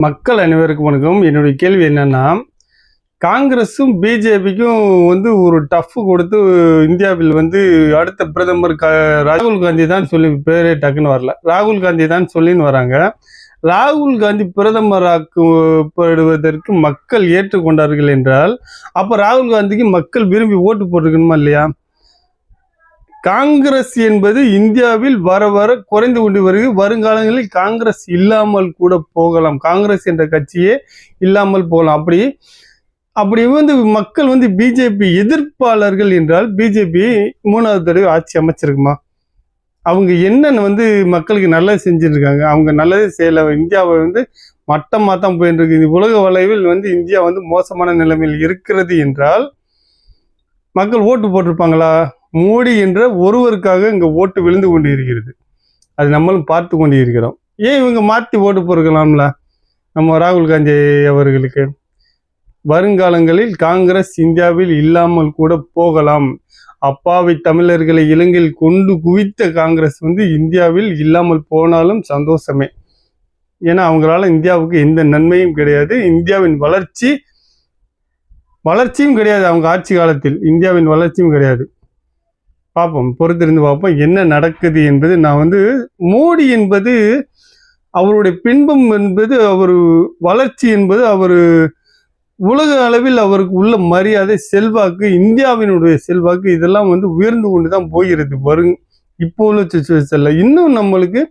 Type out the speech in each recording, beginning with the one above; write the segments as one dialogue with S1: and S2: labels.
S1: மக்கள் அனைவருக்கும் வணக்கம். என்னுடைய கேள்வி என்னன்னா, காங்கிரஸும் பிஜேபிக்கும் ஒரு டஃப் கொடுத்து இந்தியாவில் அடுத்த பிரதமர் ராகுல் காந்தி தான் சொல்லி பேரே டக்குன்னு வரல. ராகுல் காந்தி தான் சொல்லின்னு வராங்க. ராகுல் காந்தி பிரதமராக்கப்படுவதற்கு மக்கள் ஏற்றுக்கொண்டார்கள் என்றால், அப்போ ராகுல் காந்திக்கு மக்கள் விரும்பி ஓட்டு போட்டிருக்கணுமா இல்லையா? காங்கிரஸ் என்பது இந்தியாவில் வர வர குறைந்து கொண்டு வருகிறது. வருங்காலங்களில் காங்கிரஸ் இல்லாமல் கூட போகலாம். காங்கிரஸ் என்ற கட்சியே இல்லாமல் போகலாம். அப்படி மக்கள் பிஜேபி எதிர்ப்பாளர்கள் என்றால், பிஜேபி 3வது தடவை ஆட்சி அமைச்சிருக்குமா? அவங்க என்னன்னு மக்களுக்கு நல்லது செஞ்சுருக்காங்க? அவங்க நல்லது செய்யல. இந்தியாவை மட்டமாக தான் போயிட்டு இருக்கு. உலக வளைவில் இந்தியா மோசமான நிலைமையில் இருக்கிறது என்றால் மக்கள் ஓட்டு போட்டிருப்பாங்களா? மோடி என்ற ஒருவருக்காக இங்கே ஓட்டு விழுந்து கொண்டு இருக்கிறது. அது நம்மளும் பார்த்து கொண்டு இருக்கிறோம். ஏன் இவங்க மாற்றி ஓட்டு போட்டுக்கலாம்ல நம்ம ராகுல் காந்தி அவர்களுக்கு? வருங்காலங்களில் காங்கிரஸ் இந்தியாவில் இல்லாமல் கூட போகலாம். அப்பாவி தமிழர்களை இலங்கையில் கொண்டு குவித்த காங்கிரஸ் இந்தியாவில் இல்லாமல் போனாலும் சந்தோஷமே. ஏன்னா அவங்களால இந்தியாவுக்கு எந்த நன்மையும் கிடையாது. இந்தியாவின் வளர்ச்சியும் கிடையாது. அவங்க ஆட்சி காலத்தில் இந்தியாவின் வளர்ச்சியும் கிடையாது. பார்ப்போம், பொறுத்திருந்து பார்ப்போம் என்ன நடக்குது என்பது. நான் மோடி என்பது அவருடைய பின்பம் என்பது, அவர் வளர்ச்சி என்பது, அவர் உலக அளவில் அவருக்கு உள்ள மரியாதை, செல்வாக்கு, இந்தியாவினுடைய செல்வாக்கு இதெல்லாம் உயர்ந்து கொண்டு தான் போகிறது. இப்போ உள்ள சுச்சுவேஷன்ல இன்னும் நம்மளுக்கு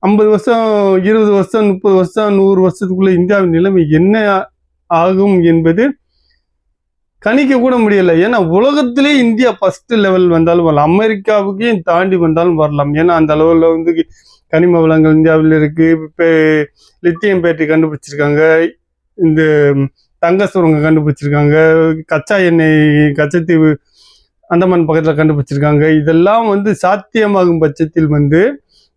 S1: 50 வருஷம், 20 வருஷம், 30 வருஷம், 100 வருஷத்துக்குள்ள இந்தியாவின் நிலைமை என்ன ஆகும் என்பது கணிக்க கூட முடியல. ஏன்னா உலகத்திலே இந்தியா ஃபர்ஸ்ட் லெவல் வந்தாலும் வரலாம், அமெரிக்காவுக்கே தாண்டி வந்தாலும் வரலாம். ஏன்னா அந்த அளவில் கனிம வளங்கள் இந்தியாவில் இருக்கு. இப்போ லித்தியம் பேட்டரி கண்டுபிடிச்சிருக்காங்க, இந்த தங்க சுரங்கம் கண்டுபிடிச்சிருக்காங்க, கச்சா எண்ணெய் கச்சத்தீவு அந்தமான் பக்கத்தில் கண்டுபிடிச்சிருக்காங்க. இதெல்லாம் சாத்தியமாகும் பட்சத்தில்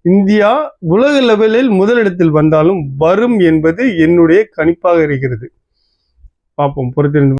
S1: இந்தியா உலக லெவலில் முதலிடத்தில் வந்தாலும் வரும் என்பது என்னுடைய கணிப்பாக இருக்கிறது. பார்ப்போம், பொறுத்திருந்து